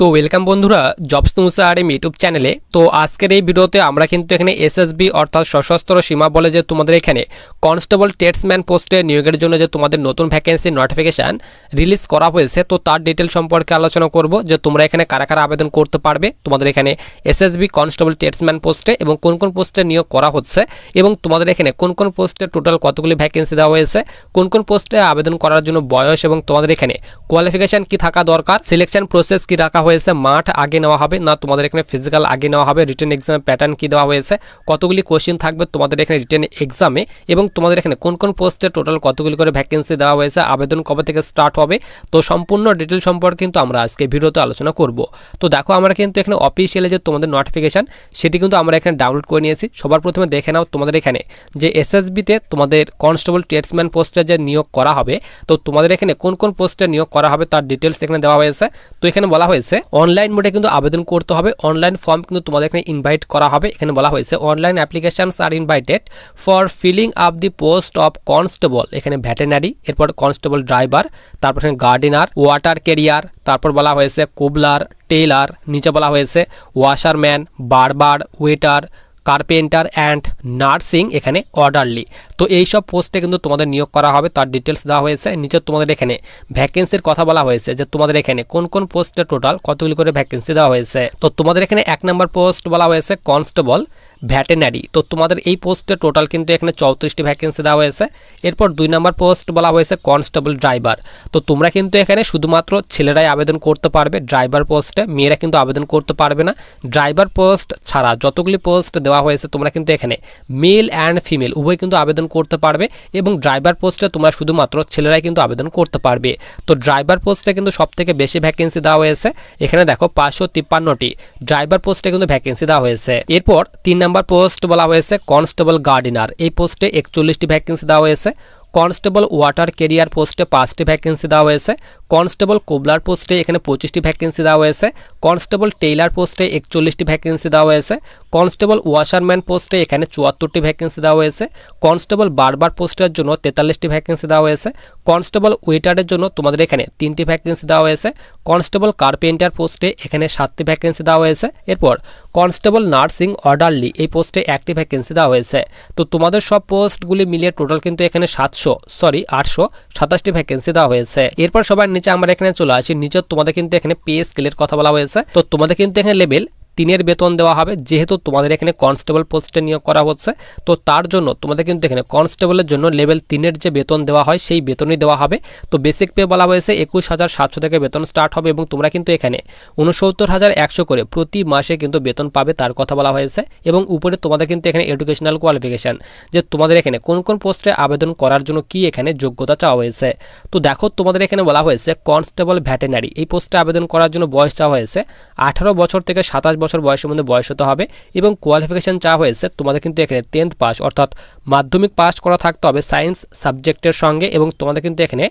তো ওয়েলকাম বন্ধুরা জবস তুমসা আর ইউটিউব চ্যানেলে। তো আজকের এই ভিডিওতে আমরা কিন্তু এখানে এসএসবি অর্থাৎ সশস্ত্র সীমা বলে যে তোমাদের এখানে কনস্টেবল টেটসম্যান পোস্টে নিয়োগের জন্য যে তোমাদের নতুন ভ্যাকেন্সি নোটিফিকেশান রিলিজ করা হয়েছে, তো তার ডিটেল সম্পর্কে আলোচনা করব যে তোমরা এখানে কারা কারা আবেদন করতে পারবে তোমাদের এখানে এসএসবি কনস্টেবল টেটসম্যান পোস্টে, এবং কোন কোন পোস্টে নিয়োগ করা হচ্ছে, এবং তোমাদের এখানে কোন কোন পোস্টে টোটাল কতগুলি ভ্যাকেন্সি দেওয়া হয়েছে, কোন কোন পোস্টে আবেদন করার জন্য বয়স এবং তোমাদের এখানে কোয়ালিফিকেশান কি থাকা দরকার, সিলেকশন প্রসেস কি রাখা হয়েছে, মাঠ আগে নেওয়া হবে না তোমাদের এখানে ফিজিক্যাল আগে নেওয়া হবে, রিটেন এক্সামের প্যাটার্ন কি দেওয়া হয়েছে, কতগুলি কোশ্চেন থাকবে তোমাদের এখানে রিটেন এক্সামে, এবং তোমাদের এখানে কোন কোন পোস্টে টোটাল কতগুলি করে ভ্যাকেন্সি দেওয়া হয়েছে, আবেদন কবে থেকে স্টার্ট হবে, তো সম্পূর্ণ ডিটেল সম্পর্কে কিন্তু আমরা আজকে ভিডিওতে আলোচনা করব। তো দেখো আমরা কিন্তু এখানে অফিসিয়ালি যে তোমাদের নোটিফিকেশান সেটি কিন্তু আমরা এখানে ডাউনলোড করে নিয়েছি। সবার প্রথমে দেখে নাও তোমাদের এখানে যে এসএসবিতে তোমাদের কনস্টেবল টেটসম্যান পোস্টে যে নিয়োগ করা হবে, তো তোমাদের এখানে কোন কোন পোস্টে নিয়োগ করা হবে তার ডিটেলস এখানে দেওয়া হয়েছে। তো এখানে বলা হয়েছে অনলাইন মোডে কিন্তু আবেদন করতে হবে, অনলাইন ফর্ম কিন্তু তোমাদের এখানে ইনভাইট করা হবে। এখানে বলা হয়েছে online applications are invited for filling up the post of constable, এখানে ভেটেনারি, এরপর কনস্টেবল ড্রাইভার, তারপর এখানে গার্ডেনার, ওয়াটার ক্যারিয়ার, তারপর বলা হয়েছে কোবলার, টেইলার, নিচে বলা হয়েছে ওয়াশারম্যান, বারবার, ওয়েটার, কার্পেন্টার অ্যান্ড নার্সিং, এখানে অর্ডারলি। তো এই সব পোস্টে কিন্তু তোমাদের নিয়োগ করা হবে, তার ডিটেলস দেওয়া হয়েছে। নিচে তোমাদের এখানে ভ্যাকেন্সির কথা বলা হয়েছে যে তোমাদের এখানে কোন কোন পোস্টে টোটাল কতগুলি করে ভ্যাকেন্সি দেওয়া হয়েছে। তো তোমাদের এখানে 1 নম্বর পোস্ট বলা হয়েছে কনস্টেবল ভেটেনারি, তো তোমাদের এই পোস্টে টোটাল কিন্তু এখানে 34টি ভ্যাকেন্সি দেওয়া হয়েছে। এরপর 2 নম্বর পোস্ট বলা হয়েছে কনস্টেবল ড্রাইভার, তো তোমরা কিন্তু এখানে শুধুমাত্র ছেলেরাই আবেদন করতে পারবে ড্রাইভার পোস্টে, মেয়েরা কিন্তু আবেদন করতে পারবে না। ড্রাইভার পোস্ট ছাড়া যতগুলি পোস্ট দেওয়া হয়েছে তোমরা কিন্তু এখানে মেল অ্যান্ড ফিমেল উভয় কিন্তু আবেদন করতে পারবে, এবং ড্রাইভার পোস্টে তোমরা শুধুমাত্র ছেলেরাই কিন্তু আবেদন করতে পারবে। তো ড্রাইভার পোস্টে কিন্তু সবথেকে বেশি ভ্যাকেন্সি দেওয়া হয়েছে, এখানে দেখো 553টি ড্রাইভার পোস্টে কিন্তু ভ্যাকেন্সি দেওয়া হয়েছে। এরপর 3 নম্বর পোস্ট বলা হয়েছে কনস্টেবল গার্ডেনার, এই পোস্টে 41টি ভ্যাকেন্সি দেওয়া হয়েছে। কনস্টেবল ওয়াটার ক্যারিয়ার পোস্টে 5টি ভ্যাকেন্সি দেওয়া হয়েছে। কনস্টেবল কোবলার পোস্টে এখানে 25টি ভ্যাকেন্সি দেওয়া হয়েছে। কনস্টেবল টেইলার পোস্টে 41টি ভ্যাকেন্সি দেওয়া হয়েছে। কনস্টেবল ওয়াশারম্যান পোস্টে এখানে 74টি ভ্যাকেন্সি দেওয়া হয়েছে। কনস্টেবল বারবার পোস্টের জন্য 43টি ভ্যাকেন্সি দেওয়া হয়েছে। কনস্টেবল ওয়েটারের জন্য তোমাদের এখানে 3টি ভ্যাকেন্সি দেওয়া হয়েছে। কনস্টেবল কার্পেন্টার পোস্টে এখানে 7টি ভ্যাকেন্সি দেওয়া হয়েছে। এরপর কনস্টেবল নার্সিং অর্ডারলি, এই পোস্টে 1টি ভ্যাকেন্সি দেওয়া হয়েছে। তো তোমাদের সব পোস্টগুলি মিলিয়ে টোটাল কিন্তু এখানে 827টি ভ্যাকেন্সি দেওয়া হয়েছে। এরপর সবার নিচে আমরা এখানে চলে আসি, নিচে তোমাদের কিন্তু এখানে পে স্কেলের কথা বলা হয়েছে। তো তোমাদের কিন্তু এখানে লেভেল 3-এর বেতন দেওয়া হবে, যেহেতু তোমাদের এখানে কনস্টেবল পোস্টে নিয়োগ করা হচ্ছে, তো তার জন্য তোমাদের কিন্তু এখানে কনস্টেবলের জন্য লেভেল 3-এর যে বেতন দেওয়া হয় সেই বেতনই দেওয়া হবে। তো বেসিক পে বলা হয়েছে 21,700 থেকে বেতন স্টার্ট হবে, এবং তোমরা কিন্তু এখানে 69,100 করে প্রতি মাসে কিন্তু বেতন পাবে তার কথা বলা হয়েছে। এবং উপরে তোমাদের কিন্তু এখানে এডুকেশনাল কোয়ালিফিকেশান, যে তোমাদের এখানে কোন কোন পোস্টে আবেদন করার জন্য কি এখানে যোগ্যতা চাওয়া হয়েছে। তো দেখো তোমাদের এখানে বলা হয়েছে কনস্টেবল ভেটেনারি, এই পোস্টে আবেদন করার জন্য বয়স চাওয়া হয়েছে 18 বছর থেকে 27 বছর বয়সের মধ্যে বয়স হতে হবে, এবং কোয়ালিফিকেশন চাওয়া হয়েছে তোমাদের কিন্তু এখানে 10th পাস অর্থাৎ মাধ্যমিক পাস করা থাকতে হবে সায়েন্স সাবজেক্টের সঙ্গে, এবং তোমাদের কিন্তু এখানে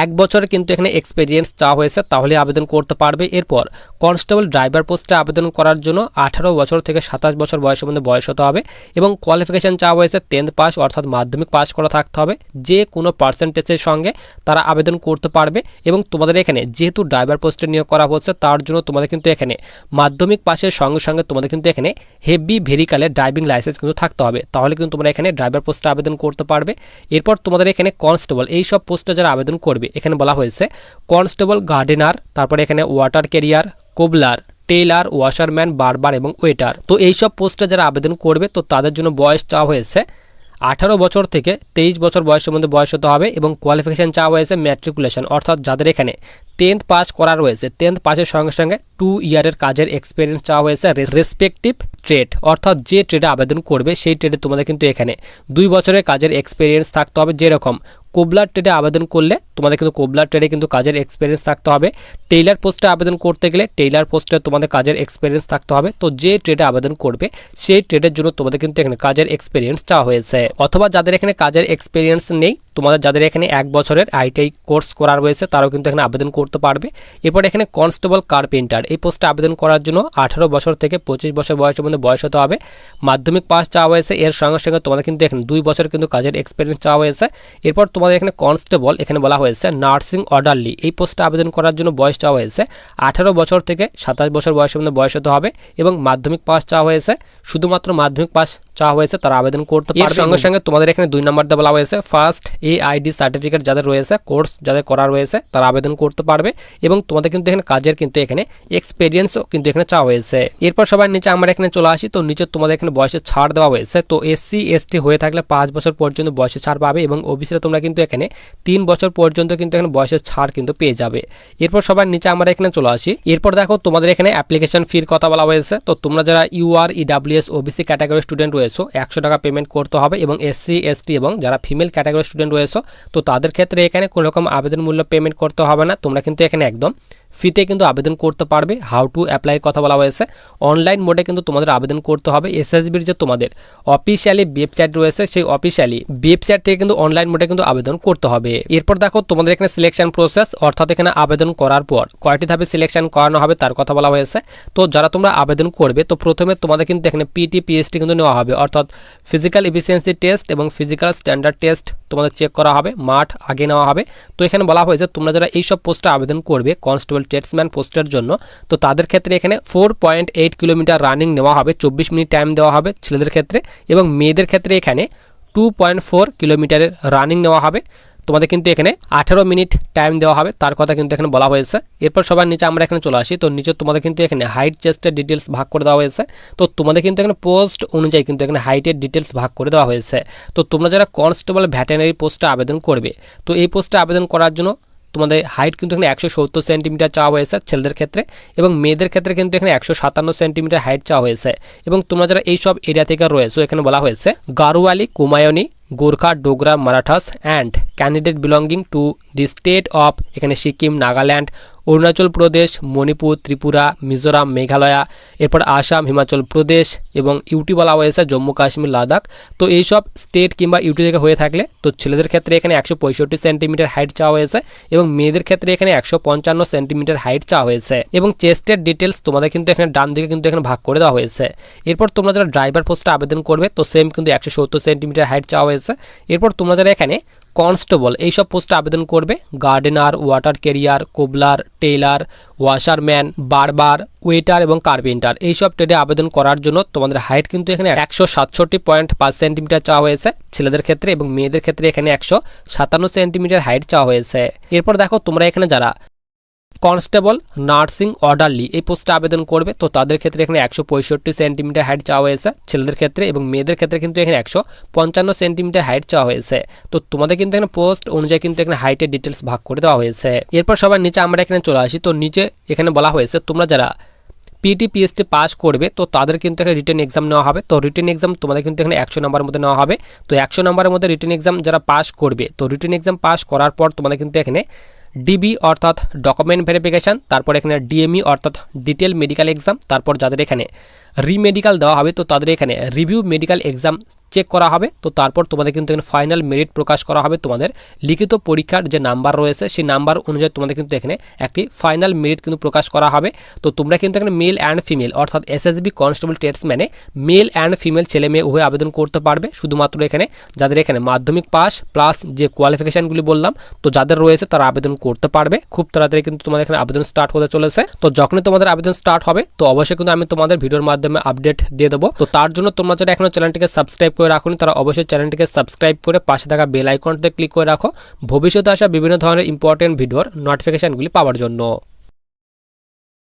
1 বছর কিন্তু এখানে এক্সপিরিয়েন্স চাওয়া হয়েছে, তাহলে আবেদন করতে পারবে। এরপর কনস্টেবল ড্রাইভার পোস্টে আবেদন করার জন্য 18 বছর থেকে 27 বছর বয়সের মধ্যে বয়স হতে হবে, এবং কোয়ালিফিকেশান চাওয়া হয়েছে 10th পাস অর্থাৎ মাধ্যমিক পাস করা থাকতে হবে, যে কোনো পার্সেন্টেজের সঙ্গে তারা আবেদন করতে পারবে। এবং তোমাদের এখানে যেহেতু ড্রাইভার পোস্টে নিয়োগ করা হচ্ছে, তার জন্য তোমাদের কিন্তু এখানে মাধ্যমিক পাসের সঙ্গে সঙ্গে তোমাদের কিন্তু এখানে হেভি ভেহিক্যালের ড্রাইভিং লাইসেন্স কিন্তু থাকতে হবে, তাহলে কিন্তু তোমরা এখানে ড্রাইভার পোস্টে আবেদন করতে পারবে। এরপর তোমাদের এখানে কনস্টেবল এই সব পোস্টে যারা আবেদন করবে, এখানে বলা হয়েছে কনস্টেবল গার্ডেনার, তারপরে এখানে water career, cobbler, Taylor, washerman, বারবার এবং ওয়েটার। তো এই সব পোস্টে যারা আবেদন করবে, তো তাদের জন্য বয়স চাওয়া হয়েছে 18 বছর থেকে 23 বছর বয়সের মধ্যে বয়স হতে হবে, এবং কোয়ালিফিকেশান চাওয়া হয়েছে ম্যাট্রিকুলেশন, অর্থাৎ যাদের এখানে 10th পাস করা রয়েছে 10th পাসের সঙ্গে সঙ্গে 2 ইয়ারের কাজের এক্সপিরিয়েন্স চাওয়া হয়েছে রেসপেক্টিভ ট্রেড, অর্থাৎ যে ট্রেডে আবেদন করবে সেই ট্রেডে তোমাদের কিন্তু এখানে 2 বছরের কাজের এক্সপিরিয়েন্স থাকতে হবে। যেরকম কোবলার ট্রেডে আবেদন করলে তোমাদের কিন্তু কোবলার ট্রেডে কিন্তু কাজের এক্সপিরিয়েন্স থাকতে হবে। টেইলার পোস্টে আবেদন করতে গেলে টেইলার পোস্টে তোমাদের কাজের এক্সপিরিয়েন্স থাকতে হবে। তো যে ট্রেডে আবেদন করবে সেই ট্রেডের জন্য তোমাদের কিন্তু এখানে কাজের এক্সপিরিয়েন্স চাওয়া হয়েছে। অথবা যাদের এখানে কাজের এক্সপিরিয়েন্স নেই, তোমাদের যাদের এখানে 1 বছরের আইটিআই কোর্স করা রয়েছে, তারাও কিন্তু এখানে আবেদন করতে পারবে। এরপর এখানে কনস্টেবল কার্পেন্টার, এই পোস্টে আবেদন করার জন্য 18 বছর থেকে 25 বছর বয়সের মধ্যে বয়স হতে হবে, মাধ্যমিক পাস চাওয়া হয়েছে, এর সঙ্গে সঙ্গে তোমাদের কিন্তু এখানে 2 বছর কিন্তু কাজের এক্সপিরিয়েন্স চাওয়া হয়েছে। এরপর তোমাদের এখানে কনস্টেবল, এখানে বলা হয়েছে হয়েছে নার্সিং অর্ডারলি। এই পোস্টে আবেদন করার জন্য বয়স চাওয়া হয়েছে 18 বছর থেকে 27 বছর বয়সের মধ্যে বয়স হতে হবে এবং মাধ্যমিক পাস চাওয়া হয়েছে, শুধুমাত্র মাধ্যমিক পাস চাওয়া হয়েছে তারা আবেদন করতে পারবে। এর সঙ্গে সঙ্গে তোমাদের এখানে 2 নম্বর দিয়ে বলা হয়েছে ফার্স্ট AID সার্টিফিকেট যাদের রয়েছে, কোর্স যাদের করা রয়েছে তারা আবেদন করতে পারবে এবং তোমাদের কিন্তু এখানে কাজের কিন্তু এখানে এক্সপিরিয়েন্সও কিন্তু এখানে চাওয়া হয়েছে। এরপর সবার নিচে আমরা এখানে চলে আসি, তো নিচে তোমাদের এখানে বয়সের ছাড় দেওয়া হয়েছে। তো SC ST হয়ে থাকলে 5 বছর পর্যন্ত বয়সের ছাড় পাবে এবং ওবিসিরা তোমরা কিন্তু এখানে 3 বছর পর্যন্ত কিন্তু এখানে বয়সের ছাড় কিন্তু পেয়ে যাবে। এরপর সবার নিচে আমরা এখানে চলে আসি। এরপর দেখো তোমাদের এখানে অ্যাপ্লিকেশন ফির কথা বলা হয়েছে। তো তোমরা যারা UR EWS OBC category student রয়েছো 100 টাকা পেমেন্ট করতে হবে এবং SC ST এবং যারা ফিমেল ক্যাটাগরি স্টুডেন্ট রয়েছো তো তাদের ক্ষেত্রে এখানে কোনো রকম আবেদন মূল্য পেমেন্ট করতে হবে না, তোমরা কিন্তু এখানে একদম ফ্রিতে কিন্তু আবেদন করতে পারবে। হাউ টু অ্যাপ্লাইয়ের কথা বলা হয়েছে, অনলাইন মোডে কিন্তু তোমাদের আবেদন করতে হবে। SSBর যে তোমাদের অফিসিয়ালি ওয়েবসাইট রয়েছে সেই অফিসিয়ালি ওয়েবসাইট থেকে কিন্তু অনলাইন মোডে কিন্তু আবেদন করতে হবে। এরপর দেখো তোমাদের এখানে সিলেকশন প্রসেস, অর্থাৎ এখানে আবেদন করার পর কয়টি ধাপে সিলেকশন করানো হবে তার কথা বলা হয়েছে। তো যারা তোমরা আবেদন করবে তো প্রথমে তোমাদের কিন্তু এখানে PT PST কিন্তু নেওয়া হবে, অর্থাৎ ফিজিক্যাল এফিসিয়েন্সি টেস্ট এবং ফিজিক্যাল স্ট্যান্ডার্ড টেস্ট তোমাদের চেক করা হবে, মাঠ আগে নেওয়া হবে। তো এখানে বলা হয়েছে তোমরা যারা এইসব পোস্টে আবেদন করবে কনস্টেবল টেস্টম্যান পোস্টের জন্য তো তাদের ক্ষেত্রে এখানে 4.8 কিলোমিটার রানিং নেওয়া হবে, 24 মিনিট টাইম দেওয়া হবে ছেলেদের ক্ষেত্রে এবং মেয়েদের ক্ষেত্রে এখানে 2.4 কিলোমিটারের রানিং নেওয়া হবে। তোমাদের কিন্তু এখানে 18 মিনিট টাইম দেওয়া হবে তার কথা কিন্তু এখানে বলা হয়েছে। এরপর সবার নিচে আমরা এখানে চলে আসি, তো নিচে তোমাদের কিন্তু এখানে হাইট চেস্টের ডিটেলস ভাগ করে দেওয়া হয়েছে। তো তোমাদের কিন্তু এখানে পোস্ট অনুযায়ী কিন্তু এখানে হাইটের ডিটেলস ভাগ করে দেওয়া হয়েছে। তো তোমরা যারা কনস্টেবল ভেটেরিনারি পোস্টে আবেদন করবে তো এই পোস্টে আবেদন করার জন্য তোমাদের হাইট কিন্তু এখানে 170 সেন্টিমিটার চাওয়া হয়েছে ছেলেদের ক্ষেত্রে এবং মেয়েদের ক্ষেত্রে কিন্তু এখানে 157 সেন্টিমিটার হাইট চাওয়া হয়েছে। এবং তোমরা যারা এইসব এরিয়া থেকে রয়েছে এখানে বলা হয়েছে Garhwali, Kumaoni, Gorkha, Dogra, Marathas and candidate belonging to the state of এখানে সিকিম, নাগাল্যান্ড, অরুণাচল প্রদেশ, মণিপুর, ত্রিপুরা, মিজোরাম, মেঘালয়া, এরপর আসাম, হিমাচল প্রদেশ এবং ইউটি বলা হয়েছে জম্মু কাশ্মীর, লাদাখ। তো এইসব স্টেট কিংবা ইউটি থেকে হয়ে থাকলে তো ছেলেদের ক্ষেত্রে এখানে 165 সেন্টিমিটার হাইট চাওয়া হয়েছে এবং মেয়েদের ক্ষেত্রে এখানে 155 সেন্টিমিটার হাইট চাওয়া হয়েছে এবং চেস্টের ডিটেলস তোমাদের কিন্তু এখানে ডান দিকে কিন্তু এখানে ভাগ করে দেওয়া হয়েছে। এরপর তোমরা যারা ড্রাইভার পোস্টে আবেদন করবে তো সেম কিন্তু 170 সেন্টিমিটার হাইট চাওয়া হয়েছে। এরপর তোমরা যারা এখানে কনস্টেবল এইসব পোস্টে আবেদন করবে gardener, water career, cobbler, Taylor, washerman, বারবার, ওয়েটার এবং কার্পেন্টার এইসব ট্রেডে আবেদন করার জন্য তোমাদের হাইট কিন্তু এখানে 167.5 সেন্টিমিটার চাওয়া হয়েছে ছেলেদের ক্ষেত্রে এবং মেয়েদের ক্ষেত্রে এখানে 157 সেন্টিমিটার হাইট চাওয়া হয়েছে। এরপর দেখো তোমরা এখানে যারা কনস্টেবল নার্সিং অর্ডারলি এই পোস্টে আবেদন করবে তো তাদের ক্ষেত্রে এখানে 165 সেন্টিমিটার হাইট চাওয়া হয়েছে ছেলেদের ক্ষেত্রে এবং মেয়েদের ক্ষেত্রে কিন্তু এখানে 155 সেন্টিমিটার হাইট চাওয়া হয়েছে। তো তোমাদের কিন্তু এখানে পোস্ট অনুযায়ী কিন্তু এখানে হাইটের ডিটেলস ভাগ করে দেওয়া হয়েছে। এরপর সবার নিচে আমরা এখানে চলে আসি, তো নিচে এখানে বলা হয়েছে তোমরা যারা PT PST পাস করবে তো তাদের কিন্তু এখানে রিটেন এক্সাম নেওয়া হবে। তো রিটেন এক্সাম তোমাদের কিন্তু এখানে 100 নম্বরের মধ্যে নেওয়া হবে। তো 100 নম্বরের মধ্যে রিটেন এক্সাম যারা পাস করবে তো রিটেন এক্সাম পাস করার পর তোমাদের কিন্তু এখানে DB অর্থাৎ ডকুমেন্ট ভেরিফিকেশান, তারপর এখানে DME অর্থাৎ ডিটেল মেডিকেল এক্সাম, তারপর যাদের এখানে রিমেডিকেল দেওয়া হবে তো তাদের এখানে রিভিউ মেডিকেল এক্সাম চেক করা হবে। তো তারপর তোমাদের কিন্তু এখানে ফাইনাল মেরিট প্রকাশ করা হবে, তোমাদের লিখিত পরীক্ষার যে নাম্বার রয়েছে সেই নাম্বার অনুযায়ী তোমাদের কিন্তু এখানে একটি ফাইনাল মেরিট কিন্তু প্রকাশ করা হবে। তো তোমরা কিন্তু এখানে মেল অ্যান্ড ফিমেল অর্থাৎ SSB কনস্টেবল টেস্টম্যানে মেল অ্যান্ড ফিমেল ছেলে মেয়ে উভয় আবেদন করতে পারবে, শুধুমাত্র এখানে যাদের এখানে মাধ্যমিক পাস প্লাস যে কোয়ালিফিকেশানগুলি বললাম তো যাদের রয়েছে তারা আবেদন করতে পারবে। খুব তাড়াতাড়ি কিন্তু তোমাদের এখানে আবেদন স্টার্ট হতে চলেছে। তো যখনই তোমাদের আবেদন স্টার্ট হবে তো অবশ্যই কিন্তু আমি তোমাদের ভিডিওর মাধ্যমে আপডেট দিয়ে দেবো। তো তার জন্য তোমরা যারা এখনো চ্যানেলটিকে সাবস্ক্রাইব করে রাখুন তারা অবশ্যই চ্যানেলটিকে সাবস্ক্রাইব করে পাশে থাকা বেল আইকনটিতে ক্লিক করে রাখো ভবিষ্যতে আসা বিভিন্ন ধরনের ইম্পর্টেন্ট ভিডিওর নোটিফিকেশনগুলি পাওয়ার জন্য।